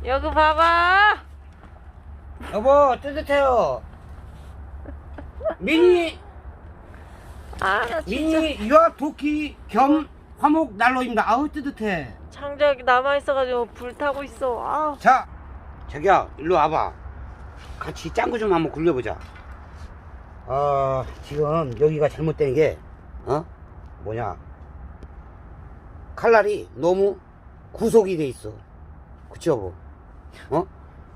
여기 봐봐. 여보, 뜨뜻해요. 미니 아, 나 진짜 미니 유압 도끼 겸 화목 난로입니다. 아우 뜨뜻해. 장작이 남아있어가지고 불타고 있어. 아, 자, 자기야 일로 와봐. 같이 짱구 좀 한번 굴려보자. 지금 여기가 잘못된 게 뭐냐, 칼날이 너무 구속이 돼 있어. 그치 여보?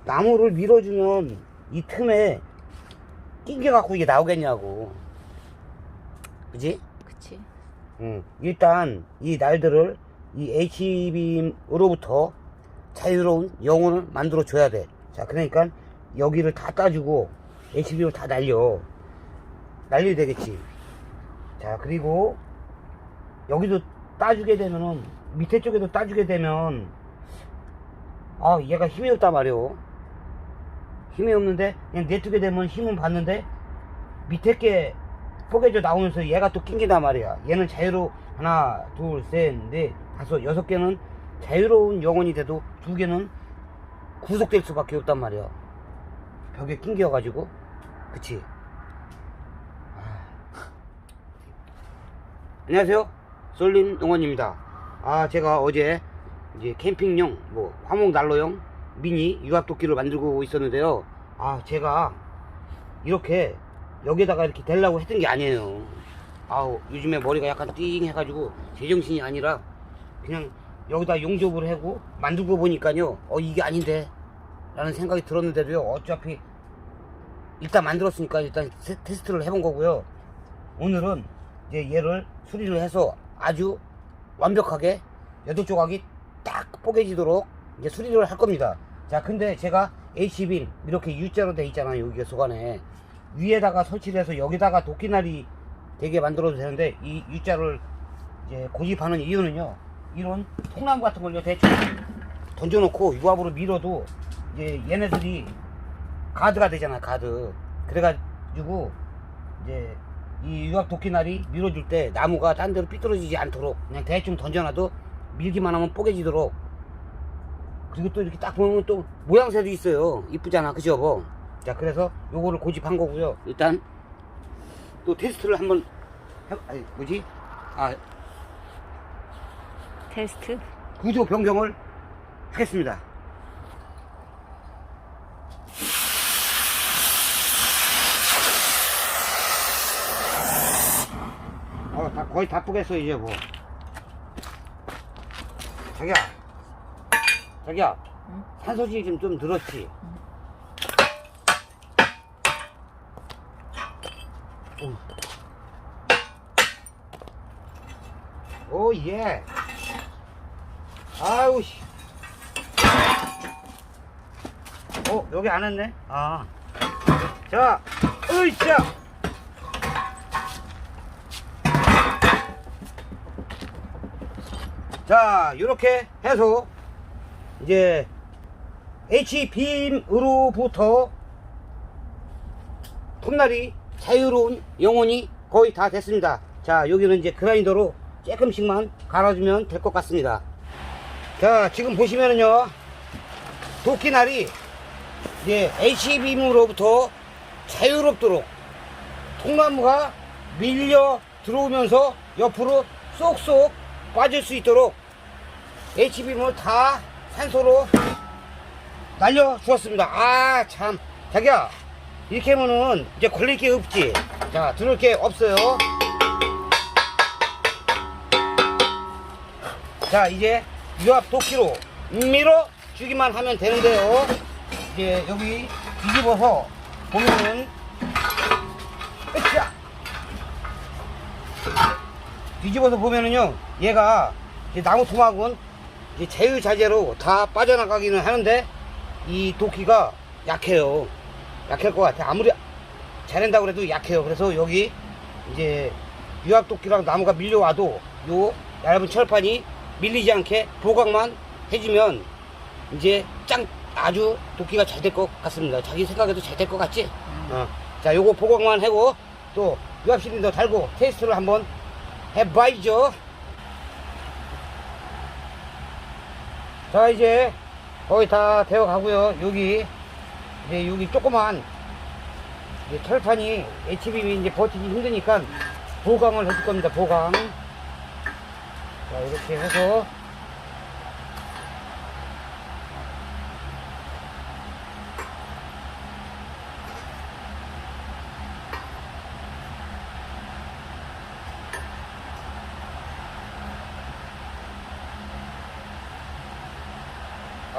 나무를 밀어주면 이 틈에 낑겨갖고 이게 나오겠냐고. 그치? 그치. 일단 이 날들을 이 H빔으로부터 자유로운 영혼을 만들어 줘야 돼. 자, 그러니까 여기를 다 따주고 H빔을 다 날려야 되겠지. 자, 그리고 여기도 따주게 되면은, 밑에 쪽에도 따주게 되면 얘가 힘이 없단 말이오. 힘이 없는데 그냥 내두게 되면 힘은 받는데 밑에 게 뽀개져 나오면서 얘가 또 낑긴단 말이야. 얘는 하나, 둘, 셋, 넷, 다섯, 6개는 자유로운 영혼이 돼도 2개는 구속될 수밖에 없단 말이야. 벽에 낑겨가지고. 그치? 안녕하세요, 솔림 농원입니다. 제가 어제 이제 캠핑용 화목 난로용 미니 유압도끼를 만들고 있었는데요. 제가 이렇게 여기다가 이렇게 대려고 했던 게 아니에요. 요즘에 머리가 약간 띵 해가지고 제정신이 아니라 그냥 여기다 용접을 하고 만들고 보니까요, 이게 아닌데 라는 생각이 들었는데도요, 어차피 일단 만들었으니까 일단 테스트를 해본 거고요. 오늘은 이제 얘를 수리를 해서 아주 완벽하게 8조각이 딱 뽀개지도록 이제 수리를 할 겁니다. 자, 근데 제가 H빔 이렇게 U자로 돼 있잖아요. 여기가 소간에 위에다가 설치를 해서 여기다가 도끼날이 되게 만들어도 되는데, 이 U자를 이제 고집하는 이유는요, 이런 통나무 같은 걸요 대충 던져놓고 유압으로 밀어도 이제 얘네들이 가드가 되잖아, 가드. 그래가지고 이제 이 유압 도끼날이 밀어줄 때 나무가 딴 데로 삐뚤어지지 않도록 그냥 대충 던져놔도 밀기만 하면 뽀개지도록. 그리고 또 이렇게 딱 보면 또 모양새도 있어요. 이쁘잖아, 그죠 여보? 자, 그래서 요거를 고집한 거고요. 일단 또 테스트를 한번 테스트. 구조 변경을 하겠습니다. 거의 다 뿌겠어 이제 뭐. 자기야, 응? 산소지 좀 늘었지? 오, 예. 아우, 씨. 여기 안 했네? 자, 으쌰! 자, 요렇게 해서 이제 H빔으로부터 톱날이 자유로운 영혼이 거의 다 됐습니다. 자, 여기는 이제 그라인더로 조금씩만 갈아주면 될 것 같습니다. 자, 지금 보시면은요, 도끼날이 이제 H빔으로부터 자유롭도록 통나무가 밀려 들어오면서 옆으로 쏙쏙 빠질 수 있도록 H빔을 다 산소로 날려 주었습니다. 참, 자기야, 이렇게 하면은 이제 걸릴 게 없지. 자, 들을 게 없어요. 자, 이제 유압 도끼로 밀어 주기만 하면 되는데요. 이제 여기 뒤집어서 보면은, 으쌰! 뒤집어서 보면은요, 얘가 이제 나무 토막은 이제 자유자재로 다 빠져나가기는 하는데 이 도끼가 약해요. 약할 것 같아. 아무리 잘한다고 그래도 약해요. 그래서 여기 이제 유압 도끼랑 나무가 밀려와도 요 얇은 철판이 밀리지 않게 보강만 해주면 이제 아주 도끼가 잘 될 것 같습니다. 자기 생각에도 잘 될 것 같지? 자, 요거 보강만 하고 또 유압 실린더 달고 테스트를 한번 해봐야죠. 자, 이제 거의 다 되어 가고요. 여기 이제 여기 조그만 이제 철판이 HBB 이제 버티기 힘드니까 보강을 해줄 겁니다. 보강. 자, 이렇게 해서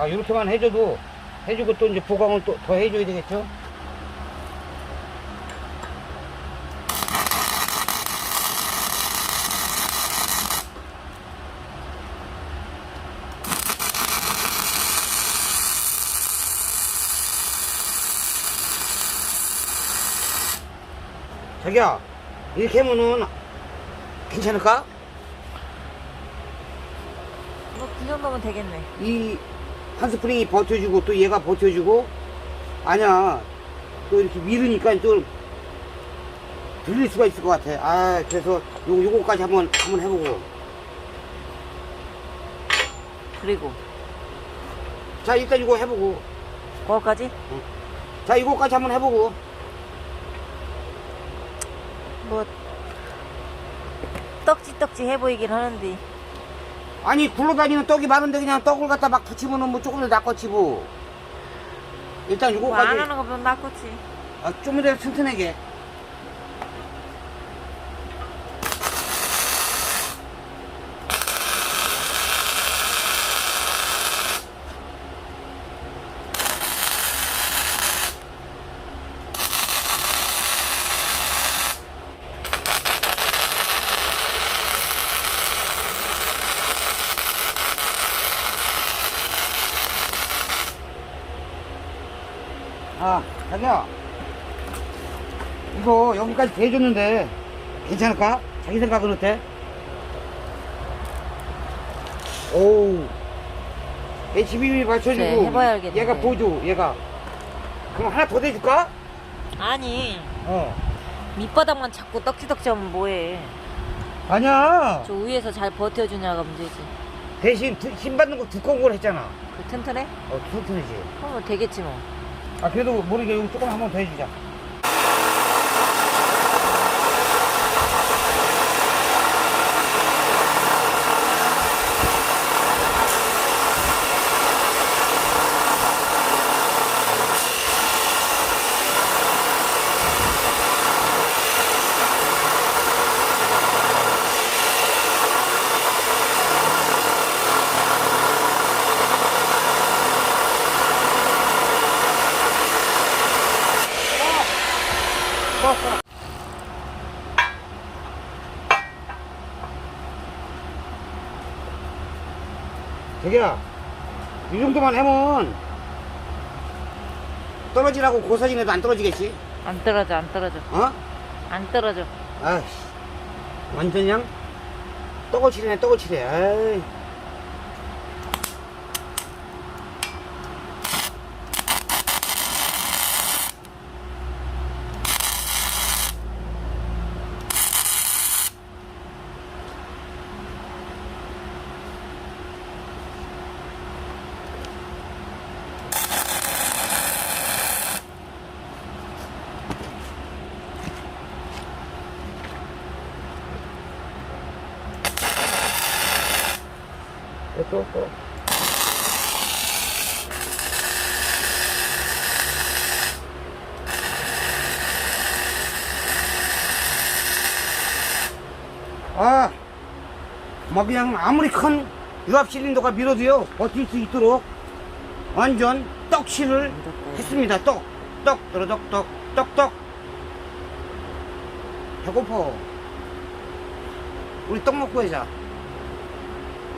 이렇게만 해주고 또 이제 보강을 또 더 해줘야 되겠죠. 자기야, 이렇게 하면은 괜찮을까? 뭐그 정도면 되겠네. 이 한스프링이 버텨주고 또 얘가 버텨주고, 아니야 또 이렇게 밀으니까 좀 들릴 수가 있을 것 같아. 그래서 요거까지 한번 해보고. 그리고 자, 일단 이거 해보고. 그거까지? 자, 이거까지 한번 해보고. 뭐 떡지 해 보이긴 하는데. 아니, 굴러다니는 떡이 많은데 그냥 떡을 갖다 막 붙이면은 뭐 조금 더 낫겠지 뭐. 일단 뭐 안 요거까지. 하는 거보다 낫겠지. 좀 더 튼튼하게. 자기야, 이거 여기까지 대줬는데 괜찮을까? 자기 생각은 어때? 오우, HBB 맞춰주고 그래, 해봐야 알겠는데. 얘가 보조, 얘가. 그럼 하나 더 대줄까? 아니, 어. 밑바닥만 자꾸 떡지떡지 하면 뭐해. 아니야, 저 위에서 잘 버텨주냐가 문제지. 대신 힘 받는 거 두꺼운 걸 했잖아. 그 튼튼해? 튼튼하지. 그러면 되겠지 뭐. 그래도 모르게 여기 조금 한번 더 해주자. 자기야, 이 정도만 하면 떨어지라고 고사진해도 안 떨어지겠지? 안 떨어져. 어? 안 떨어져. 아이씨, 완전 그냥 떡을 치네. 아이. 또. 뭐 그냥 아무리 큰 유압 실린더가 밀어도요 버틸 수 있도록 완전 떡칠을 했습니다. 떡. 배고파. 우리 떡 먹고 하자.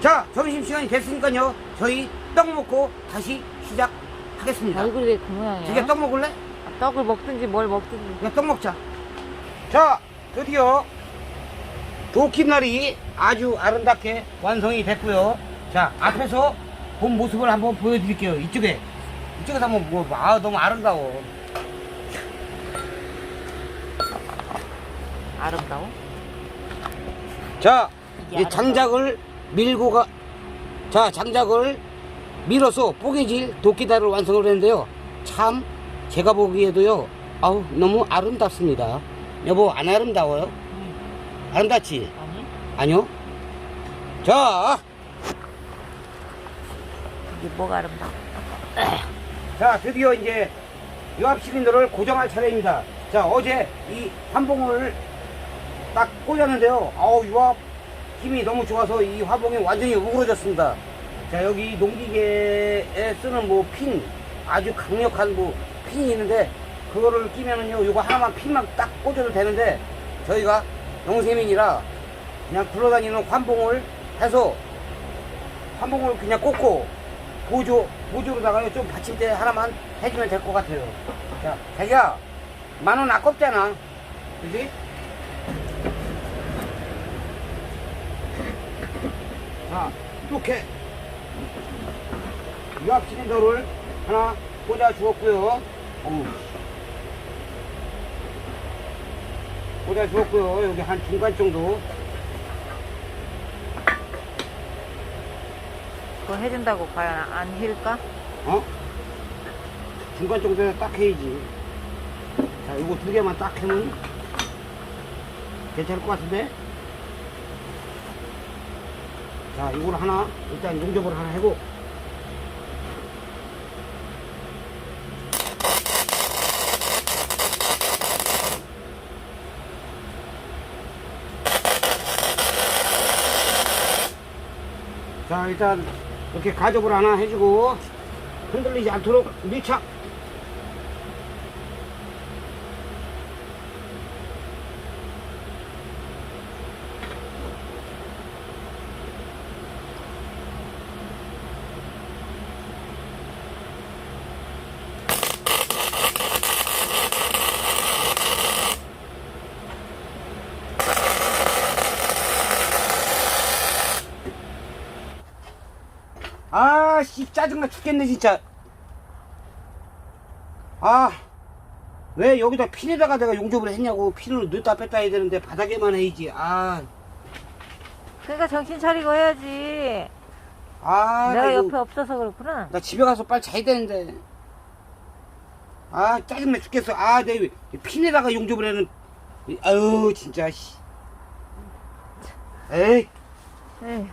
자, 점심시간이 됐으니까요 저희 떡 먹고 다시 시작하겠습니다. 얼굴이 왜 그 모양이야? 자기야, 떡 먹을래? 떡을 먹든지 뭘 먹든지. 그냥 떡 먹자. 자, 드디어 도끼날이 아주 아름답게 완성이 됐고요. 자, 앞에서 본 모습을 한번 보여드릴게요. 이쪽에서 한번 너무 아름다워. 아름다워? 자, 이게 이 장작을 밀고 장작을 밀어서 뽀개질 도끼다를 완성을 했는데요. 참 제가 보기에도요, 아우 너무 아름답습니다. 여보, 안 아름다워요? 아름답지? 아니? 아니요. 자, 이게 뭐가 아름다워? 자, 드디어 이제 유압 실린더를 고정할 차례입니다. 자, 어제 이 환봉을 딱 꽂았는데요. 아우, 유압 힘이 너무 좋아서 이 화봉이 완전히 우그러졌습니다. 자, 여기 농기계에 쓰는 뭐 핀, 아주 강력한 뭐 핀이 있는데, 그거를 끼면은요, 요거 하나만 핀만 딱 꽂아도 되는데, 저희가 영세민이라 그냥 굴러다니는 환봉을 해서 환봉을 그냥 꽂고 보조로다가 좀 받침대 하나만 해주면 될 것 같아요. 자, 자기야, 10,000원 아깝잖아. 그지? 자, 이렇게 유압 실린더를 하나 꽂아 주었고요. 꽂아 주었고요. 여기 한 중간 정도. 그거 해준다고 과연 안 힐까? 어? 중간 정도에 딱 해야지. 자, 이거 2개만 딱 하면 괜찮을 것 같은데? 자, 이걸 하나, 일단 용접을 하나 해고. 자, 일단 이렇게 가접을 하나 해주고 흔들리지 않도록 밀착. 아씨, 짜증나 죽겠네 진짜. 아, 왜 여기다 핀에다가 내가 용접을 했냐고. 핀을 넣었다 뺐다 해야 되는데 바닥에만 해야지. 그러니까 정신 차리고 해야지. 나 내가 이거, 옆에 없어서 그렇구나. 나 집에 가서 빨리 자야 되는데. 짜증나 죽겠어. 내 핀에다가 용접을 해는. 아유 진짜 씨. 에이. 에이.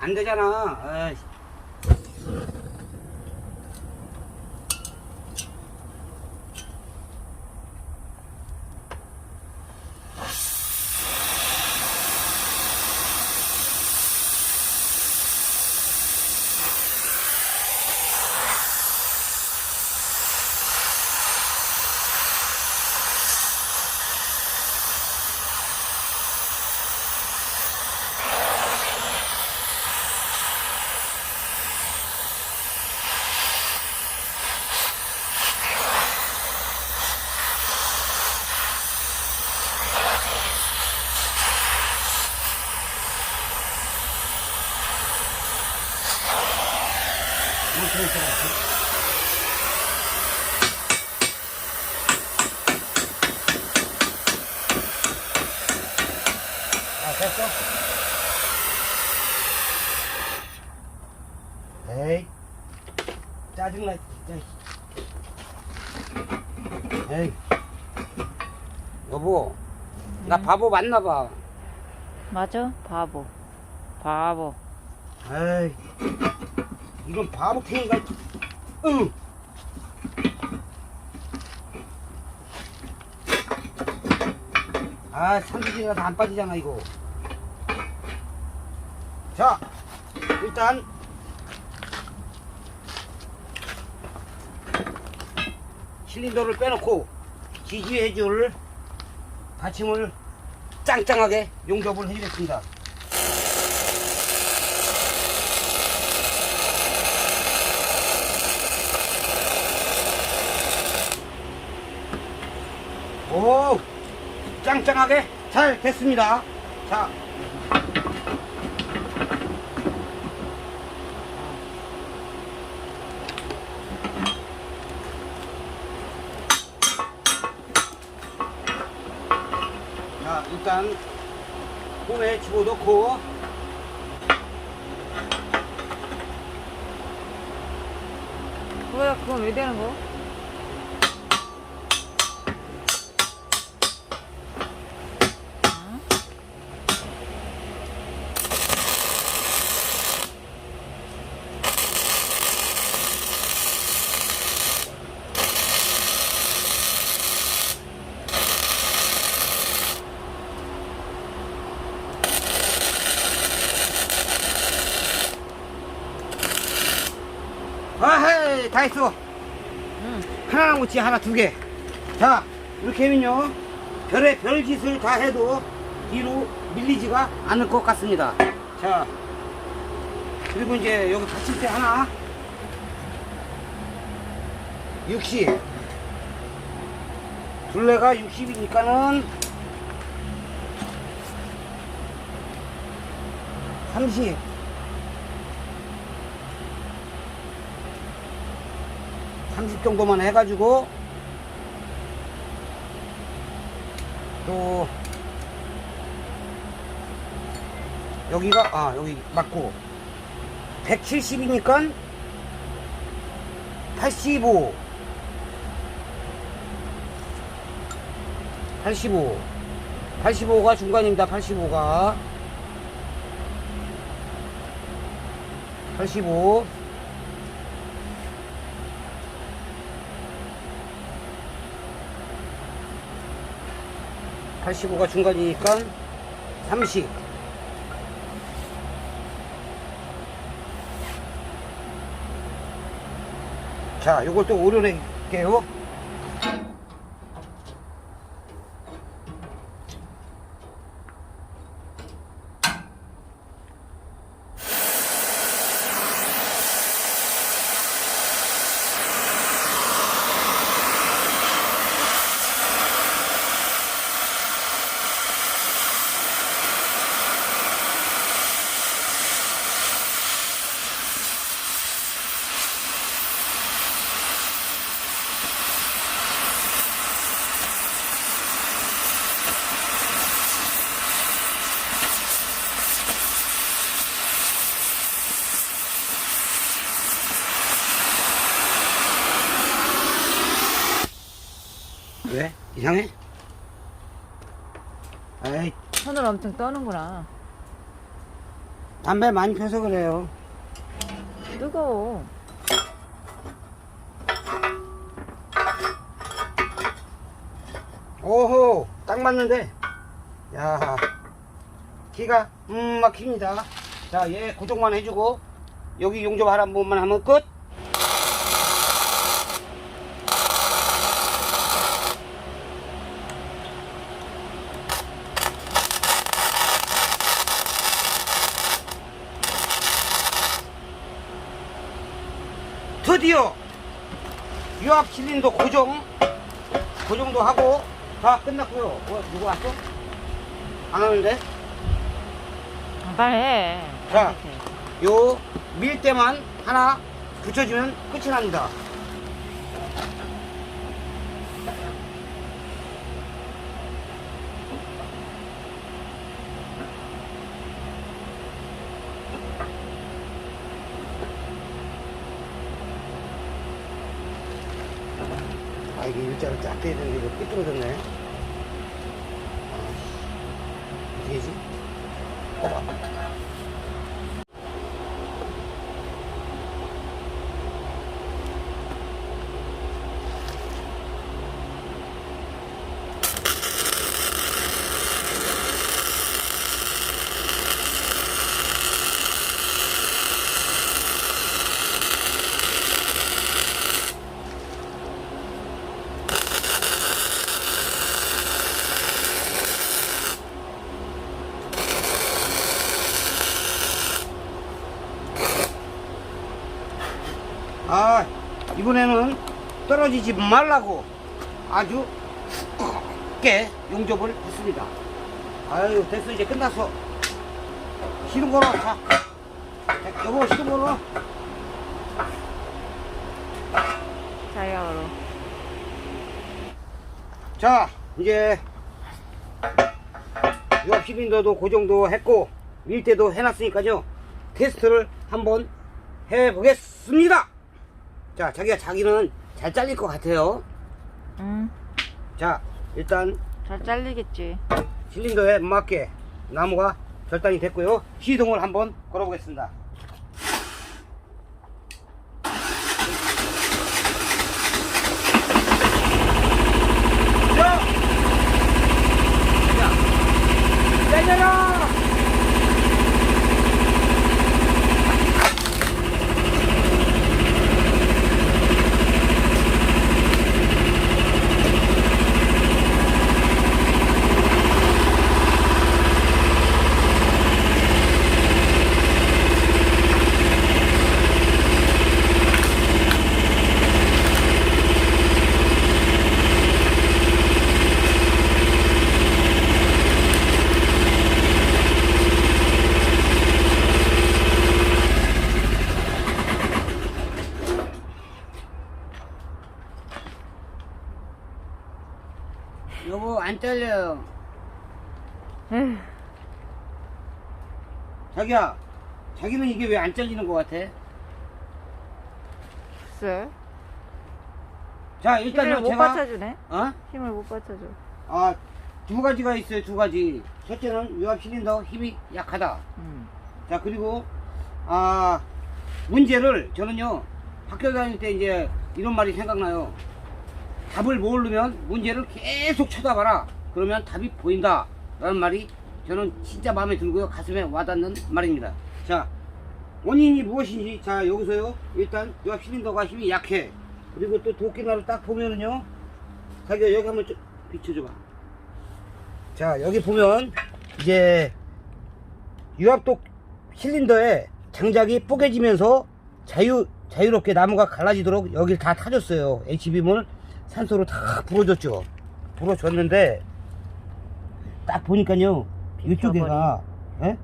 안 되잖아. 됐어? 에이, 짜증나 진짜. 에이, 여보, 나 바보 맞나봐. 맞아? 바보. 바보. 에이, 이건 바보 탱이가. 응. 산지지가 다 안 빠지잖아 이거. 자, 일단 실린더를 빼놓고 지지해줄 받침을 짱짱하게 용접을 해주겠습니다. 오, 짱짱하게 잘 됐습니다. 자, 홈에 집어넣고 그건 왜 되는 거? 아헤이 다 했어. 응. 하나 남았지. 하나 두 개. 자 이렇게 하면요 별의 별짓을 다 해도 뒤로 밀리지가 않을 것 같습니다. 자 그리고 이제 여기 받침대 하나 60 둘레가 60이니까는 30 30 정도만 해가지고 또 여기가 여기 맞고 170이니까 85 85가 중간입니다. 85가 85 85가 중간이니까 30 자 요걸 또 오려낼게요. 왜? 이상해? 에이 손을 엄청 떠는구나. 담배 많이 펴서 그래요. 뜨거워. 오호 딱 맞는데 야 기가 막힙니다. 자 얘 고정만 해주고 여기 용접 한 번만 하면 끝. 드디어 유압 실린더 고정도 하고 다 끝났고요. 누구 왔어? 안 오는데? 빨리 해. 자, 요 밀대만 하나 붙여주면 끝이 납니다. 아 이게 일자로 쫙 돼야 되는데 이거 삐뚤어졌네. 어떻게 하지? 봐봐. 아 이번에는 떨어지지 말라고 아주 꽤 용접을 했습니다. 아유 됐어 이제 끝났어. 시동 걸어. 자 여보 시동 걸어. 자기가 걸어. 자 이제 유압 실린더도 그 정도 했고 밀대도 해놨으니까요. 테스트를 한번 해보겠습니다. 자, 자기는 잘 잘릴 것 같아요. 자, 일단 잘 잘리겠지. 실린더에 맞게 나무가 절단이 됐고요. 시동을 한번 걸어보겠습니다. 내려라! 여보, 안 잘려요. 에휴, 자기야, 자기는 이게 왜 안 잘리는 것 같아? 글쎄. 자, 힘을 일단은 못 제가 받쳐주네. 어? 힘을 못 받쳐줘. 아, 두 가지가 있어요. 두 가지. 첫째는 유압 실린더 힘이 약하다. 자, 그리고 문제를 저는요, 학교 다닐 때 이제 이런 말이 생각나요. 답을 모르면 문제를 계속 쳐다봐라. 그러면 답이 보인다. 라는 말이 저는 진짜 마음에 들고요. 가슴에 와닿는 말입니다. 자, 원인이 무엇인지, 자, 여기서요, 일단 유압 실린더가 힘이 약해. 그리고 또 도끼나루 딱 보면은요, 자기가 여기 한번 좀 비춰줘봐. 자, 여기 보면 이제 유압독 실린더에 장작이 뽀개지면서 자유롭게 나무가 갈라지도록 여길 다 타줬어요. H빔을 산소로 다 불어줬죠. 불어줬는데 딱 보니까요, 이쪽 애가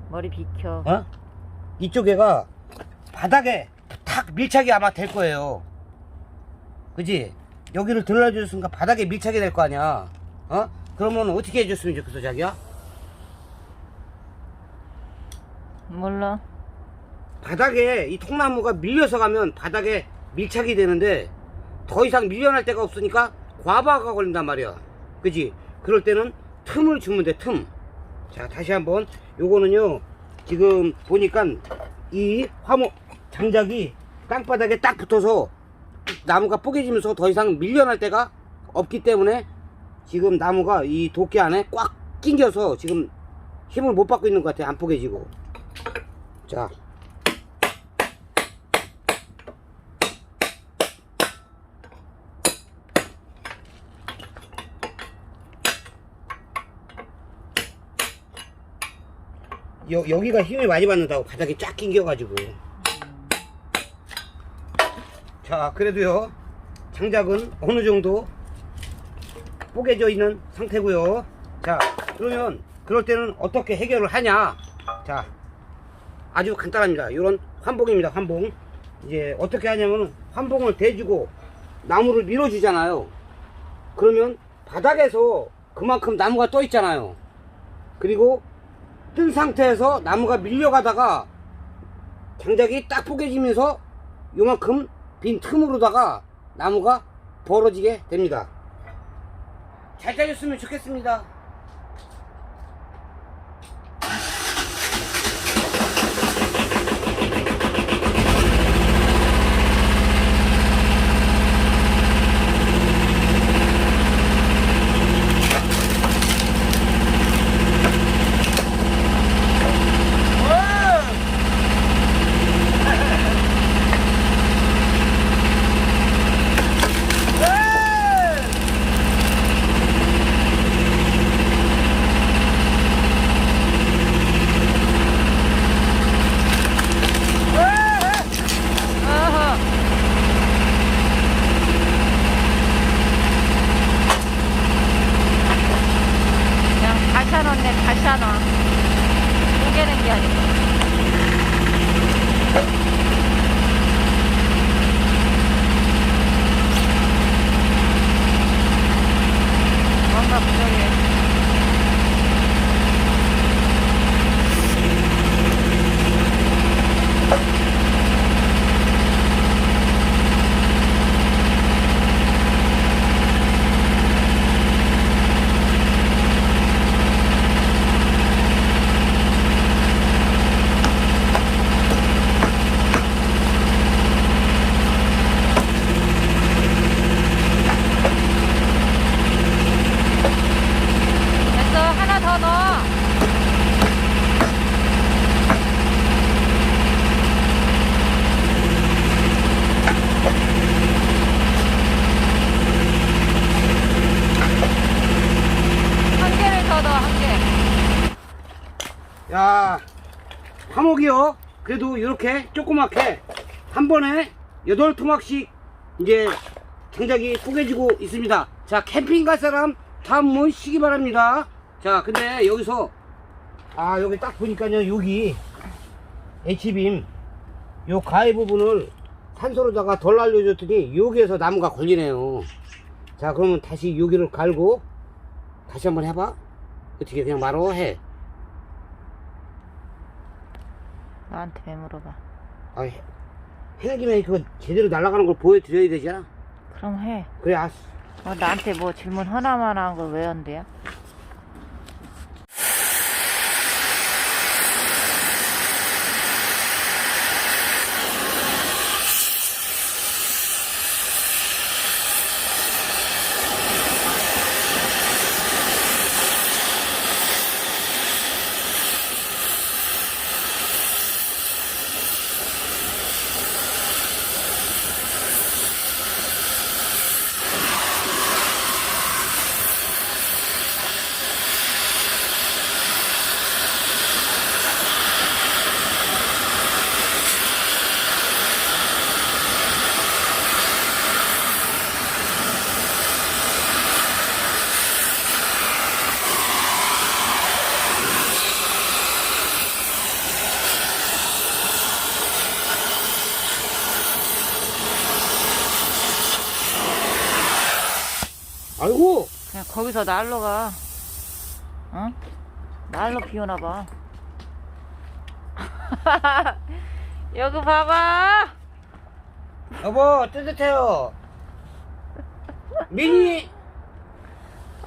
머리 비켜. 이쪽 애가 바닥에 탁 밀착이 아마 될 거예요. 그지? 여기를 들러줬으니까 바닥에 밀착이 될 거 아니야. 그러면 어떻게 해줬으면 좋겠어, 자기야? 몰라. 바닥에 이 통나무가 밀려서 가면 바닥에 밀착이 되는데 더 이상 밀려날 데가 없으니까 과부하가 걸린단 말이야. 그지? 그럴 때는 틈을 주면 돼, 틈. 자, 다시 한번. 요거는요, 지금 보니까 이 화목 장작이 땅바닥에 딱 붙어서 나무가 뽀개지면서 더 이상 밀려날 데가 없기 때문에 지금 나무가 이 도끼 안에 꽉 낑겨서 지금 힘을 못 받고 있는 것 같아. 안 뽀개지고. 자, 여기가 힘이 많이 받는다고, 바닥에 쫙 낑겨가지고. 자, 그래도요, 장작은 어느 정도 뽀개져 있는 상태고요. 자, 그러면 그럴 때는 어떻게 해결을 하냐? 자, 아주 간단합니다. 이런 환봉입니다. 환봉. 이제 어떻게 하냐면 환봉을 대주고 나무를 밀어주잖아요. 그러면 바닥에서 그만큼 나무가 떠 있잖아요. 그리고 뜬 상태에서 나무가 밀려가다가 장작이 딱 뽀개지면서 요만큼 빈 틈으로다가 나무가 벌어지게 됩니다. 잘 잘렸으면 좋겠습니다. 화목이요. 그래도 이렇게 조그맣게 한 번에 8토막씩 이제 장작이 쪼개지고 있습니다. 자, 캠핑 갈 사람 다 한번 쉬기 바랍니다. 자, 근데 여기서 여기 딱 보니까요, 여기 H빔 요 가해 부분을 산소로다가 덜 날려줬더니 여기에서 나무가 걸리네요. 자, 그러면 다시 여기를 갈고 다시 한번 해봐. 어떻게 그냥 바로 해. 나한테 왜 물어봐? 해는 김에 그거 제대로 날아가는 걸 보여드려야 되잖아. 그럼 해. 그래, 알았어. 나한테 뭐 질문 하나만 한 걸 왜 한대요? 아이고, 그냥 거기서 날로 가. 어? 날로 비오나 봐. 여기 봐봐. 여보, 뜨뜻해요. 미니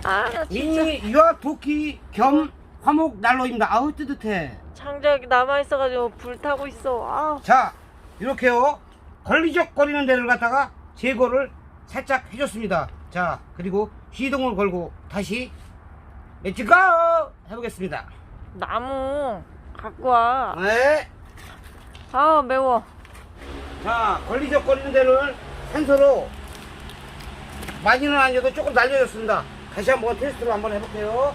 나 진짜 미니 유압 도끼 겸 화목 난로입니다. 아우, 뜨뜻해. 장작이 남아있어가지고 불타고 있어. 자, 이렇게요. 걸리적거리는 데를 갖다가 제거를 살짝 해줬습니다. 자, 그리고 시동을 걸고 다시 렛츠고 해보겠습니다. 나무 갖고 와. 네. 매워. 자, 걸리적거리는 데를 산소로 많이는 아니어도 조금 날려줬습니다. 다시 한번 테스트로 한번 해볼게요.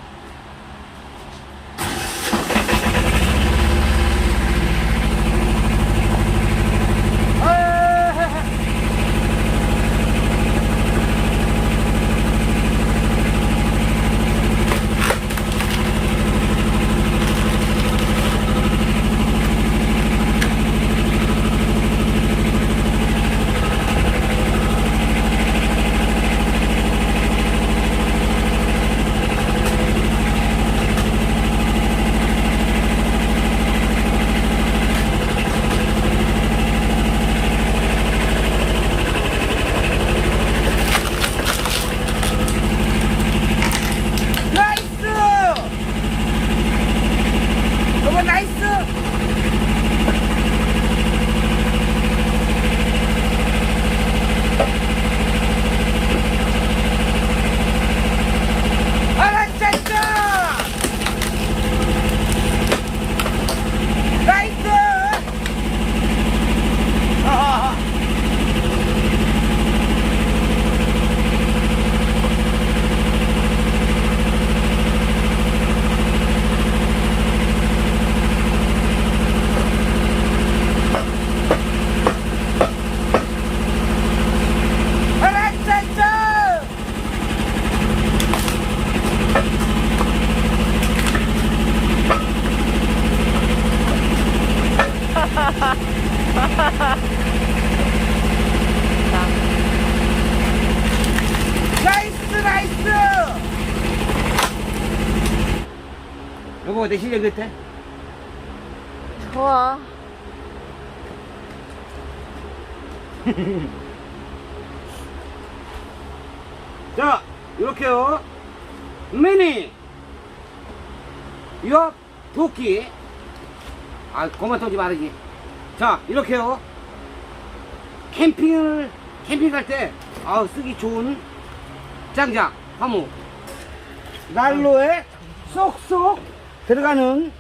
나이스! 여보, 내 실력이 어때? 좋아. 자, 이렇게요. 미니 유압 도끼. 고만 떠지 말이지. 자, 이렇게요. 캠핑 갈 때 쓰기 좋은 장작 화목 난로에 쏙쏙 들어가는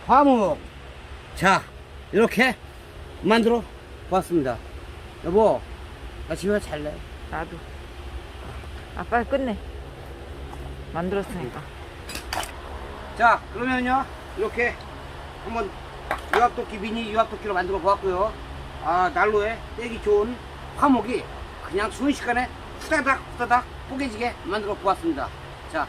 화목. 자, 이렇게 만들어 보았습니다. 여보, 나 집에 잘래. 나도. 빨리 끝내. 만들었으니까. 자, 그러면요, 이렇게 한번 유압도끼 미니 유압도끼로 만들어 보았고요. 아, 난로에 떼기 좋은 화목이 그냥 순식간에 후다닥 후다닥 뽀개지게 만들어 보았습니다. 자,